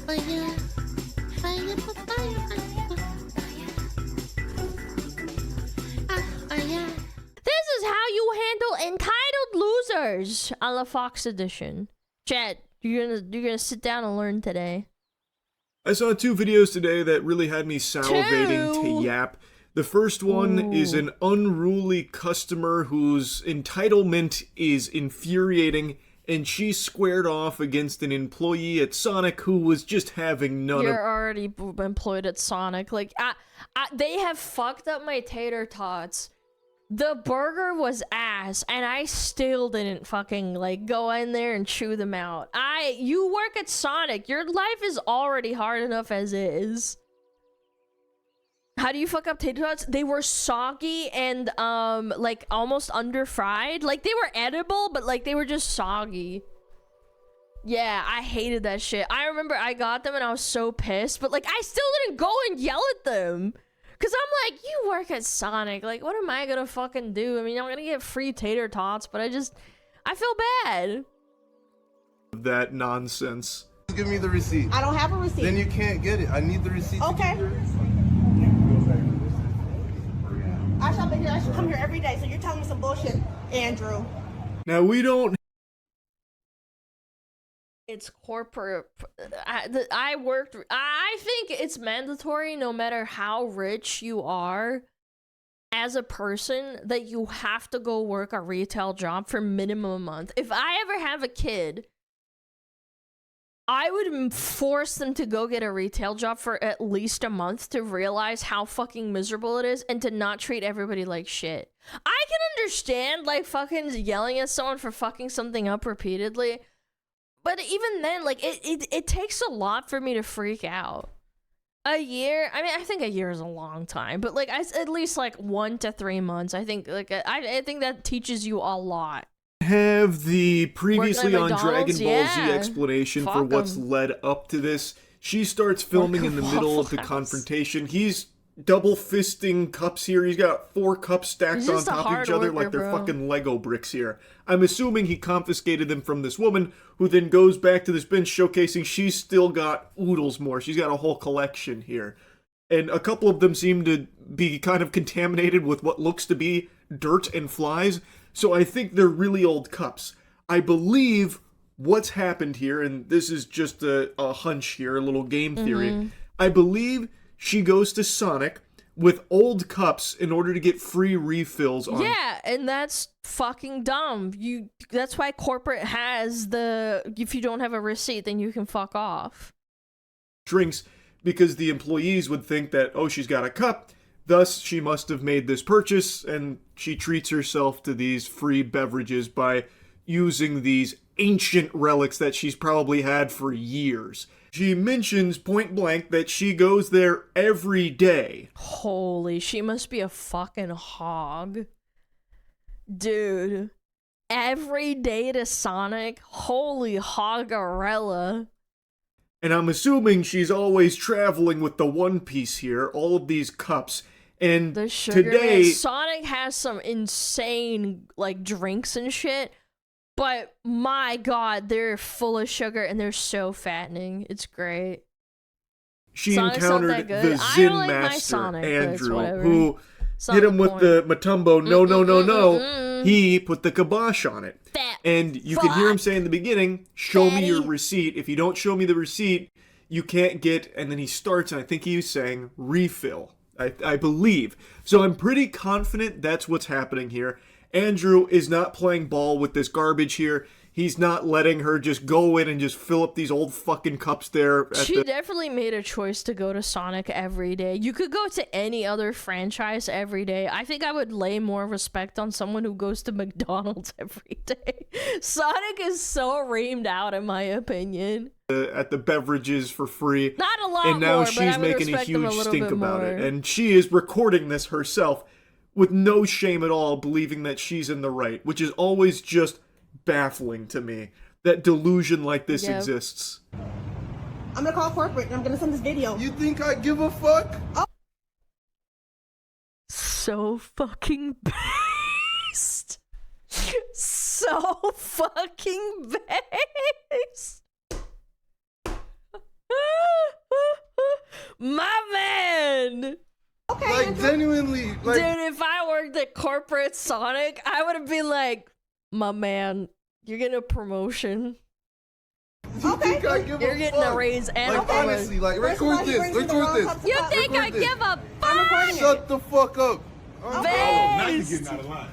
Fire, fire, fire. This is how you handle entitled losers, a la Fox edition. Chat, you're gonna sit down and learn today. I saw 2 videos today that really had me salivating to yap. The first one is an unruly customer whose entitlement is infuriating, and she squared off against an employee at Sonic who was just having none of— You're already employed at Sonic. Like, they have fucked up my tater tots. The burger was ass, and I still didn't fucking, like, go in there and chew them out. You work at Sonic. Your life is already hard enough as is. How do you fuck up tater tots? They were soggy and, like, almost under-fried. Like, they were edible, but, like, they were just soggy. Yeah, I hated that shit. I remember I got them and I was so pissed, but, like, I still didn't go and yell at them. Because I'm like, you work at Sonic. Like, what am I gonna fucking do? I mean, I'm gonna get free tater tots, but I feel bad. that nonsense. Give me the receipt. I don't have a receipt. Then you can't get it. I need the receipt. Okay. I shop in here. I should come here every day. So you're telling me some bullshit, Andrew. Now, we don't— It's corporate. I think it's mandatory no matter how rich you are as a person that you have to go work a retail job for minimum a month. If I ever have a kid, I would force them to go get a retail job for at least a month to realize how fucking miserable it is and to not treat everybody like shit. I can understand, like, fucking yelling at someone for fucking something up repeatedly, but even then, like, it takes a lot for me to freak out. A year? I mean, I think a year is a long time, but, like, at least, like, 1 to 3 months. I think, like, I think that teaches you a lot. have the previously on Dragon Ball Z Yeah. explanation Fuck for what's 'em. led up to this. She starts filming in the middle of the Waffle House. confrontation. He's double fisting cups here. He's got 4 cups stacked He's on just a top of each hard other worker, like they're bro. fucking Lego bricks here. I'm assuming he confiscated them from this woman, who then goes back to this bench showcasing she's still got oodles more. She's got a whole collection here. And a couple of them seem to be kind of contaminated with what looks to be dirt and flies, so I think they're really old cups. I believe what's happened here, and this is just a hunch here, a little game theory, I believe she goes to Sonic with old cups in order to get free refills on Yeah, and that's fucking dumb. That's why corporate has if you don't have a receipt, then you can fuck off. drinks, because the employees would think that, oh, she's got a cup, thus she must have made this purchase, and she treats herself to these free beverages by using these ancient relics that she's probably had for years. She mentions point blank that she goes there every day. Holy, she must be a fucking hog. Dude. Every day to Sonic? Holy hogarella. And I'm assuming she's always traveling with the One Piece here, all of these cups. And The sugar today, man. Sonic has some insane, like, drinks and shit. But my god, they're full of sugar and they're so fattening. It's great. she Sonic's not encountered that good. the I Zen don't like my Master, Sonic, but it's Andrew, whatever. who Sonic hit him with point. the Matumbo, no. He put the kibosh on it. Fat And you can hear him fuck. say in the beginning, show me your Fatty. receipt. If you don't show me the receipt, you can't get, and then he starts, and I think he was saying refill, I believe. So I'm pretty confident that's what's happening here. Andrew is not playing ball with this garbage here. He's not letting her just go in and just fill up these old fucking cups there. She definitely made a choice to go to Sonic every day. You could go to any other franchise every day. I think I would lay more respect on someone who goes to McDonald's every day. Sonic is so reamed out, in my opinion. At the beverages for free. Not a lot And now more, but she's I would making a respect them huge little stink bit about it. more. And she is recording this herself with no shame at all, believing that she's in the right, which is always just baffling to me that delusion like this Yep. exists. I'm gonna call corporate and I'm gonna send this video. You think I give a fuck? So fucking based. So fucking based. My man! Okay, Like, Andrew. genuinely, like, Dude, if I worked at corporate Sonic, I would have been like, my man, you're getting a promotion. you think I give You're a getting fuck? a raise and Like, a honestly, like, First of all, record he this, brings me the record wrong this. cups of You coffee. think I Record this. give a I'm recording it. Shut the fuck up. Now you're Vase? getting out of line.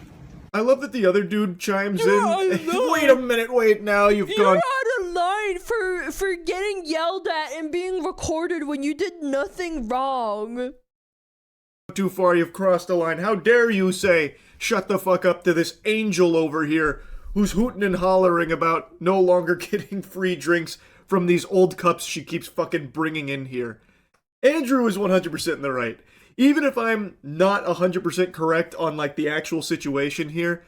I love that the other dude chimes You're out in. of line. Wait a minute, wait now, you've You're gone out of line for getting yelled at and being recorded when you did nothing wrong. too far, you've crossed the line. How dare you say, shut the fuck up to this angel over here who's hooting and hollering about no longer getting free drinks from these old cups she keeps fucking bringing in here. Andrew is 100% in the right. Even if I'm not 100% correct on like the actual situation here,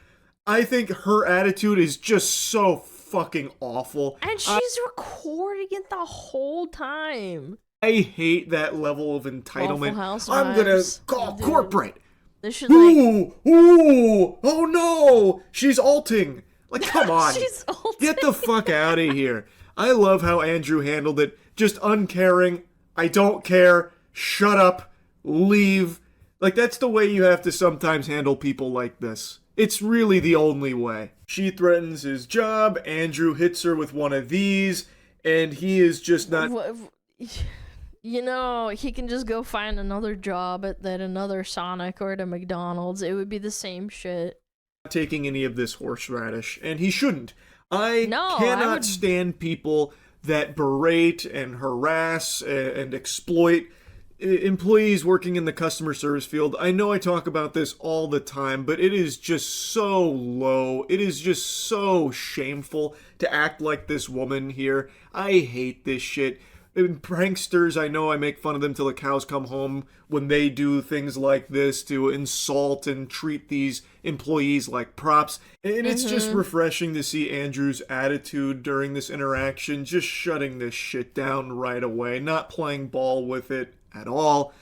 I think her attitude is just so fucking awful. And she's recording it the whole time. I hate that level of entitlement. Awful I'm gonna Housewives. call Dude. corporate. They should like. Ooh, oh no, she's alting. Like, come on, She's old. get the fuck out of here. I love how Andrew handled it. Just uncaring. I don't care. Shut up. Leave. Like, that's the way you have to sometimes handle people like this. It's really the only way. She threatens his job. Andrew hits her with one of these, and he is just not. You know, he can just go find another job at another Sonic or at a McDonald's. It would be the same shit. Taking any of this horseradish, and he shouldn't. I No, cannot I would- stand people that berate and harass and exploit employees working in the customer service field. I know I talk about this all the time, but it is just so low. It is just so shameful to act like this woman here. I hate this shit. And pranksters, I know I make fun of them till the cows come home when they do things like this to insult and treat these employees like props. And it's just refreshing to see Andrew's attitude during this interaction, just shutting this shit down right away, not playing ball with it at all.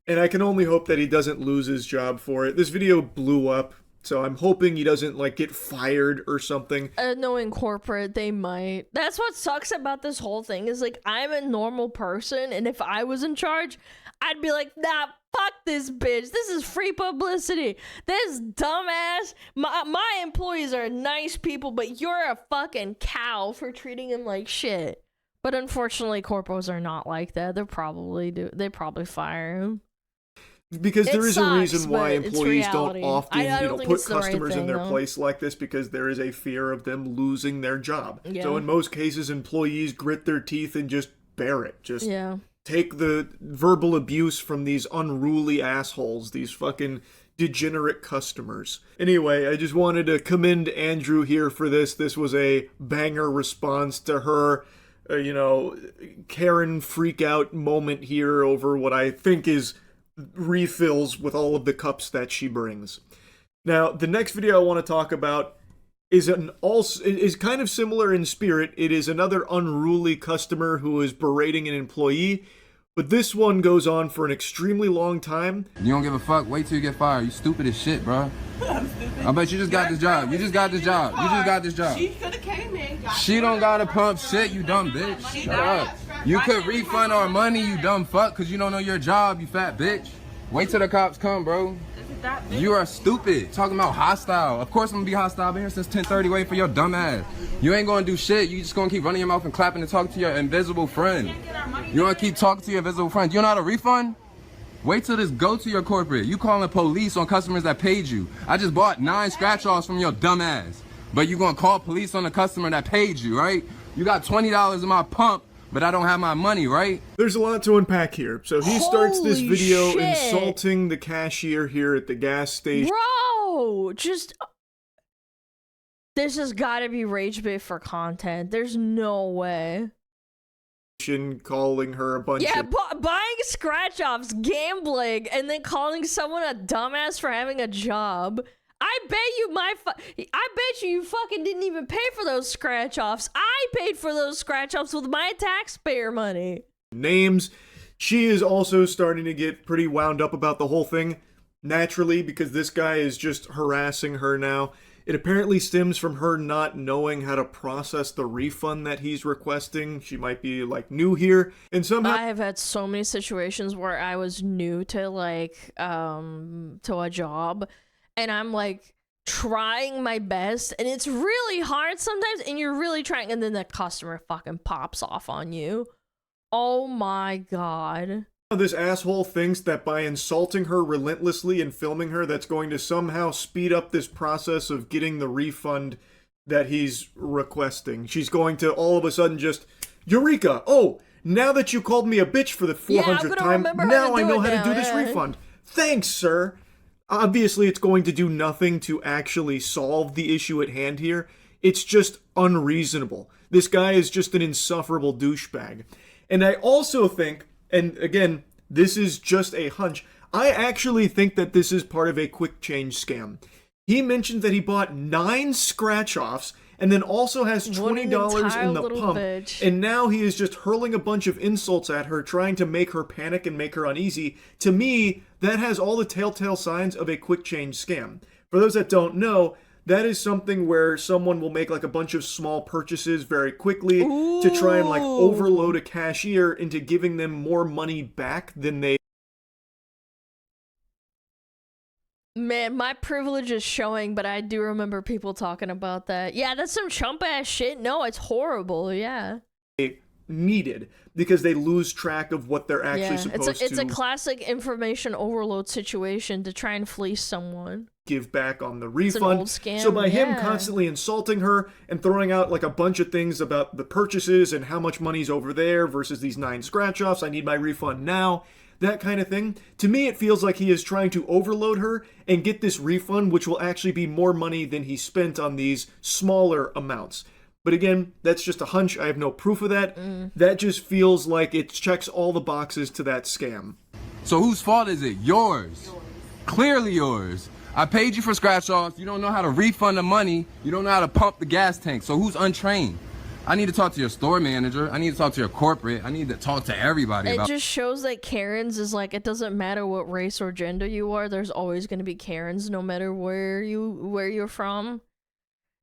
And I can only hope that he doesn't lose his job for it. This video blew up, so I'm hoping he doesn't like get fired or something. Knowing corporate, they might. That's what sucks about this whole thing is like I'm a normal person, and if I was in charge, I'd be like, nah, fuck this bitch. This is free publicity. This dumbass. My employees are nice people, but you're a fucking cow for treating him like shit. But unfortunately, corpos are not like that. They probably fire him. Because there It is a sucks, reason why but it's employees don't reality. often, I don't think put it's the right customers in thing, their though. place like this, because there is a fear of them losing their job. Yeah. So in most cases, employees grit their teeth and just bear it. Just Yeah. take the verbal abuse from these unruly assholes, these fucking degenerate customers. Anyway, I just wanted to commend Andrew here for this. This was a banger response to her, Karen freak out moment here over what I think is refills with all of the cups that she brings. Now, the next video I want to talk about is kind of similar in spirit. It is another unruly customer who is berating an employee, but this one goes on for an extremely long time. You don't give a fuck. Wait till you get fired. You stupid as shit, bro. I bet you just got this job. You just got this job. You just got this job. She could have came in. She don't gotta pump shit, you dumb bitch. Shut up. You could refund our money, you dumb fuck, cause you don't know your job, you fat bitch. Wait till the cops come, bro. You are stupid. Talking about hostile. Of course I'm gonna be hostile. I've been here since 10:30 waiting for your dumb ass. You ain't gonna do shit. You just gonna keep running your mouth and clapping and talking to your invisible friend. You wanna keep talking to your invisible friend. You don't know how to refund? Wait till this go to your corporate. You calling the police on customers that paid you. I just bought 9 scratch-offs from your dumb ass. But you gonna call police on the customer that paid you, right? You got $20 in my pump, but I don't have my money, right? There's a lot to unpack here. So he starts this Holy video shit. insulting the cashier here at the gas station. Bro, this has got to be rage bait for content. There's no way. Calling her a bunch Yeah, of buying scratch offs, gambling, and then calling someone a dumbass for having a job. I bet you fucking didn't even pay for those scratch offs. I paid for those scratch offs with my taxpayer money. names. She is also starting to get pretty wound up about the whole thing, naturally, because this guy is just harassing her now. It apparently stems from her not knowing how to process the refund that he's requesting. She might be like new here, and somehow I have had so many situations where I was new to like to a job, and I'm like trying my best, and it's really hard sometimes, and you're really trying, and then the customer fucking pops off on you. Oh my god. this asshole thinks that by insulting her relentlessly and filming her, that's going to somehow speed up this process of getting the refund that he's requesting. She's going to all of a sudden just, Eureka! Oh, now that you called me a bitch for the 400th time, now I know how to do this refund. Thanks, sir. Obviously, it's going to do nothing to actually solve the issue at hand here. It's just unreasonable. This guy is just an insufferable douchebag. And I also think, and again, this is just a hunch, I actually think that this is part of a quick change scam. He mentioned that he bought 9 scratch-offs and then also has $20 in the pump. Bitch. And now he is just hurling a bunch of insults at her, trying to make her panic and make her uneasy. To me, that has all the telltale signs of a quick change scam. For those that don't know, that is something where someone will make like a bunch of small purchases very quickly to try and like overload a cashier into giving them more money back than they... Man, my privilege is showing, but I do remember people talking about that. Yeah, that's some chump ass shit. No, it's horrible. Yeah. needed because they lose track of what they're actually supposed to. It's a classic information overload situation to try and fleece someone. Give back on the refund. It's an old scam. So by him constantly insulting her and throwing out like a bunch of things about the purchases and how much money's over there versus these 9 scratch-offs, I need my refund now, that kind of thing. To me, it feels like he is trying to overload her and get this refund, which will actually be more money than he spent on these smaller amounts. But again, that's just a hunch. I have no proof of that. That just feels like it checks all the boxes to that scam. So whose fault is it? Yours. Clearly yours. I paid you for scratch-offs. You don't know how to refund the money. You don't know how to pump the gas tank. So who's untrained? I need to talk to your store manager. I need to talk to your corporate. I need to talk to everybody about it. Just shows that Karens is like, it doesn't matter what race or gender you are. There's always going to be Karens no matter where you're from.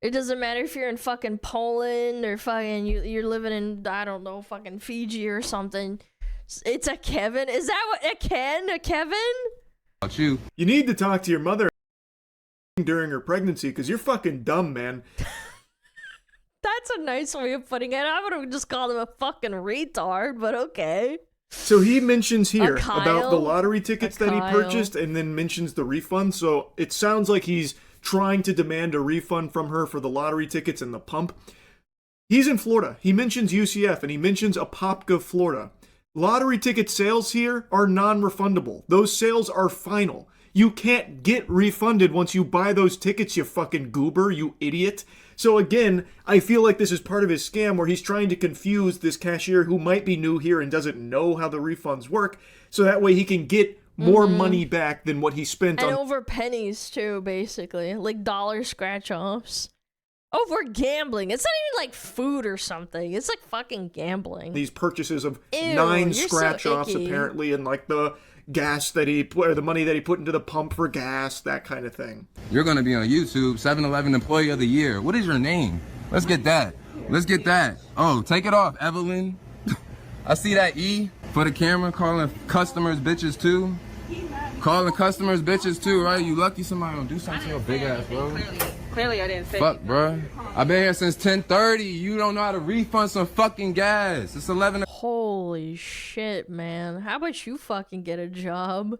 It doesn't matter if you're in fucking Poland or fucking you're living in, I don't know, fucking Fiji or something. It's a Kevin. Is that what a Kevin? About you. You need to talk to your mother during her pregnancy because you're fucking dumb, man. That's a nice way of putting it. I would have just called him a fucking retard, but okay. So he mentions here about the lottery tickets that he purchased and then mentions the refund. So it sounds like he's trying to demand a refund from her for the lottery tickets and the pump. He's in Florida. He mentions UCF and he mentions Apopka, Florida. Lottery ticket sales here are non-refundable. Those sales are final. You can't get refunded once you buy those tickets, you fucking goober, you idiot. So again, I feel like this is part of his scam where he's trying to confuse this cashier who might be new here and doesn't know how the refunds work, so that way he can get more money back than what he spent on. And over pennies too, basically. Like dollar scratch-offs. Over gambling. It's not even like food or something. It's like fucking gambling. These purchases of 9 scratch-offs apparently, and like the gas that he put, or the money that he put into the pump for gas, that kind of thing. You're gonna be on YouTube, 7-Eleven Employee of the Year. What is your name? Let's get that. Let's get that. Oh, take it off, Evelyn. I see that E for the camera, calling customers bitches too. Calling customers bitches too, right? You lucky somebody don't do something to your big ass, bro. Clearly I didn't say Fuck, bro. I've been here since 10:30. You don't know how to refund some fucking gas. It's 11 Holy shit, man. How about you fucking get a job?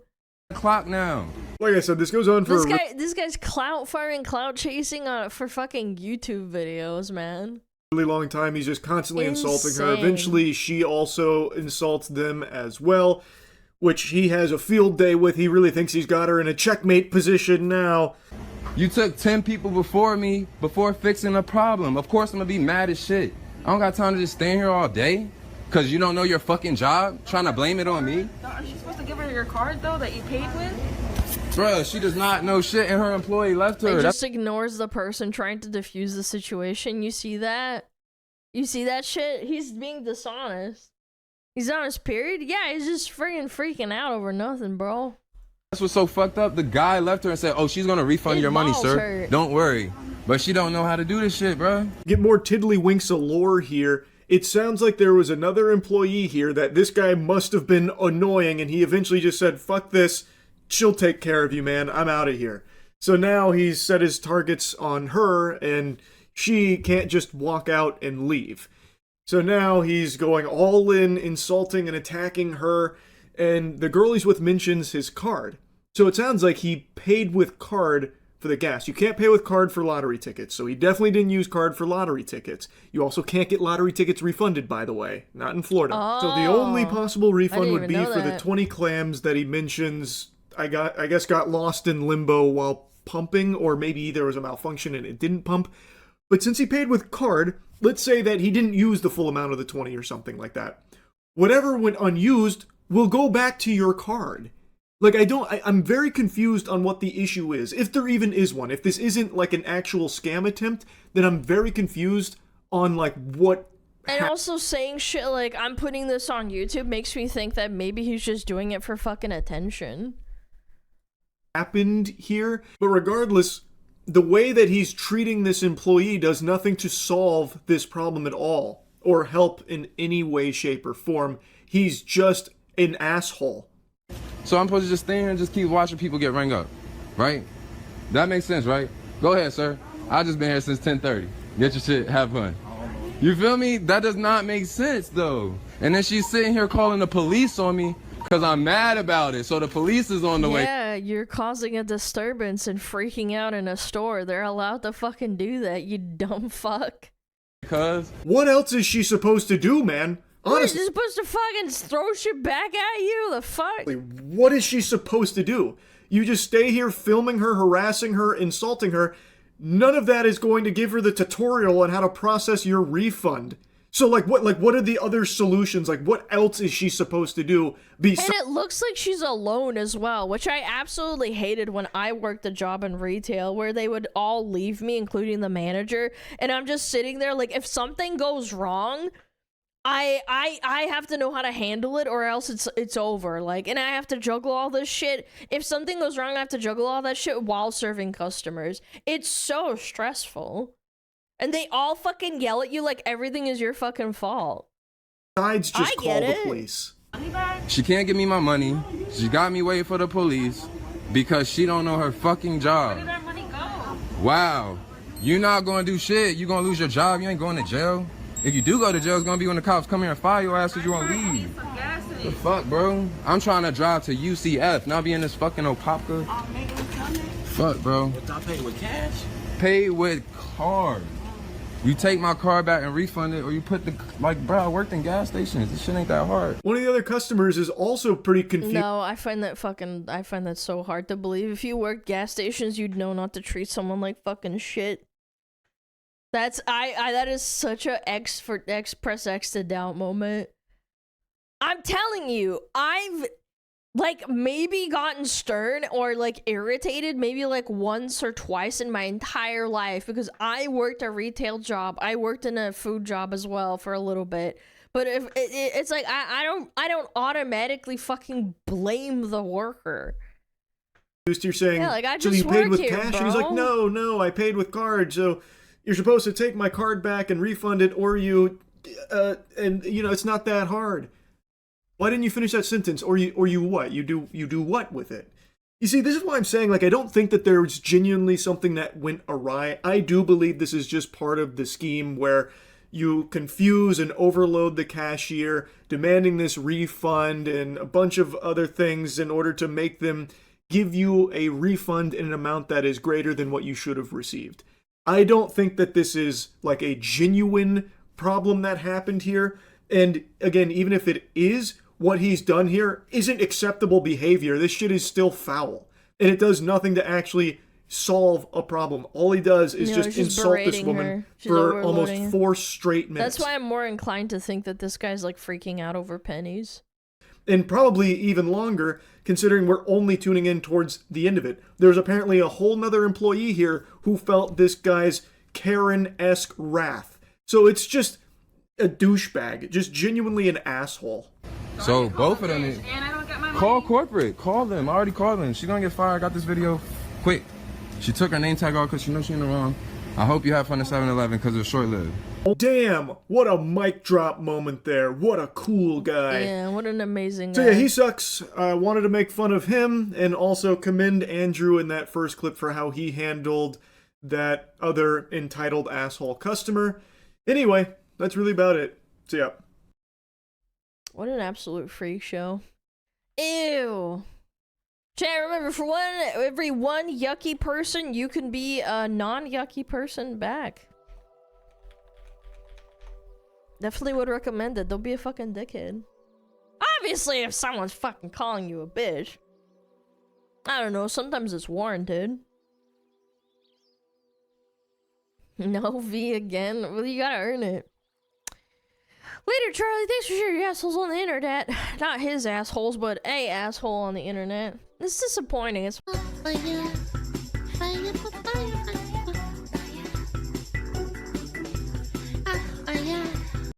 o'clock now. Like I said, this goes on for this guy's clout farming, clout chasing for fucking YouTube videos, man. really long time. He's just constantly insulting her. Eventually, she also insults them as well, which he has a field day with. He really thinks he's got her in a checkmate position now. You took 10 people before me before fixing a problem. Of course I'm gonna be mad as shit. I don't got time to just stand here all day because you don't know your fucking job, trying to blame it on me. Are you supposed to give her your card though that you paid with? Bruh, she does not know shit and her employee left her. He just ignores the person trying to defuse the situation. You see that? You see that shit? He's being dishonest. He's honest, period. Yeah, he's just freaking out over nothing, bro. That's what's so fucked up. The guy left her and said, oh, she's gonna refund your money, sir. Don't worry. but she don't know how to do this shit, bro. Get more tiddlywinks of lore here. It sounds like there was another employee here that this guy must have been annoying, and he eventually just said, fuck this, she'll take care of you, man, I'm out of here. So now he's set his targets on her, and she can't just walk out and leave. So now he's going all in, insulting and attacking her, and the girl he's with mentions his card. So it sounds like he paid with card for the gas. You can't pay with card for lottery tickets, so he definitely didn't use card for lottery tickets. You also can't get lottery tickets refunded, by the way. Not in Florida. So the only possible refund would be for the 20 clams that he mentions I guess got lost in limbo while pumping, or maybe there was a malfunction and it didn't pump. But since he paid with card, let's say that he didn't use the full amount of the 20 or something like that. Whatever went unused will go back to your card. Like, I'm very confused on what the issue is, if there even is one. If this isn't like an actual scam attempt, then I'm very confused on like what. And also saying shit like, I'm putting this on YouTube makes me think that maybe he's just doing it for fucking attention. Happened here. But regardless, the way that he's treating this employee does nothing to solve this problem at all, or help in any way, shape, or form. He's just an asshole. So I'm supposed to just stand here and just keep watching people get rang up, right? That makes sense, right? Go ahead, sir. I just been here since 10:30. Get your shit, have fun. You feel me? That does not make sense, though. And then she's sitting here calling the police on me because I'm mad about it. So the police is on the way. Yeah, you're causing a disturbance and freaking out in a store. They're allowed to fucking do that, you dumb fuck. Because what else is she supposed to do, man? Honestly, she's supposed to fucking throw shit back at you? The fuck? What is she supposed to do? You just stay here filming her, harassing her, insulting her. None of that is going to give her the tutorial on how to process your refund. So what are the other solutions? Like, what else is she supposed to do? And it looks like she's alone as well, which I absolutely hated when I worked a job in retail where they would all leave me, including the manager, and I'm just sitting there like, if something goes wrong, I have to know how to handle it, or else it's over. Like, and I have to juggle all this shit. If something goes wrong, I have to juggle all that shit while serving customers. It's so stressful. And they all fucking yell at you like everything is your fucking fault. Besides, just call the police. She can't give me my money. She got me waiting for the police because she don't know her fucking job. Where did that money go? Wow. You're not gonna do shit. You're gonna lose your job. You ain't going to jail. If you do go to jail, it's gonna be when the cops come here and fire your ass because you won't leave. The fuck, bro? I'm trying to drive to UCF, not be in this fucking Opapka. Fuck, bro. What, I pay with cash? Pay with card. You take my car back and refund it, or you put the, like, bro, I worked in gas stations. This shit ain't that hard. One of the other customers is also pretty confused. No, I find that so hard to believe. If you worked gas stations, you'd know not to treat someone like fucking shit. That is such a press X to doubt moment. I'm telling you, I've like maybe gotten stern or like irritated maybe like once or twice in my entire life because I worked a retail job. I worked in a food job as well for a little bit. But if it's like I don't automatically fucking blame the worker. You're saying, yeah, like, I so just you paid with work here, cash? And he's like, no, I paid with card. So you're supposed to take my card back and refund it, or you, and you know, it's not that hard. Why didn't you finish that sentence? Or you what? You do what with it? You see, this is why I'm saying, like, I don't think that there's genuinely something that went awry. I do believe this is just part of the scheme where you confuse and overload the cashier, demanding this refund and a bunch of other things in order to make them give you a refund in an amount that is greater than what you should have received. I don't think that this is like a genuine problem that happened here. And again, even if it is, what he's done here isn't acceptable behavior. This shit is still foul. And it does nothing to actually solve a problem. All he does is just insult this woman for almost 4 straight minutes. That's why I'm more inclined to think that this guy's like freaking out over pennies. And probably even longer, considering we're only tuning in towards the end of it. There's apparently a whole nother employee here who felt this guy's Karen-esque wrath. So it's just a douchebag, just genuinely an asshole. So both of them, call corporate, call them. I already called them. She's gonna get fired. I got this video quick. She took her name tag off because she knows she's in the wrong. I hope you have fun at 7-Eleven because it's short-lived. Oh, damn, what a mic drop moment there. What a cool guy. Yeah, what an amazing So guy. yeah, he sucks. I wanted to make fun of him and also commend Andrew in that first clip for how he handled that other entitled asshole customer. Anyway, that's really about it. So yeah. What an absolute freak show. Ew. Chat, remember, for every one yucky person, you can be a non-yucky person back. Definitely would recommend it. Don't be a fucking dickhead. Obviously, if someone's fucking calling you a bitch. I don't know, sometimes it's warranted. No V again? Well, you gotta earn it. Later, Charlie. Thanks for sharing your assholes on the internet. Not his assholes, but a asshole on the internet. It's disappointing. It's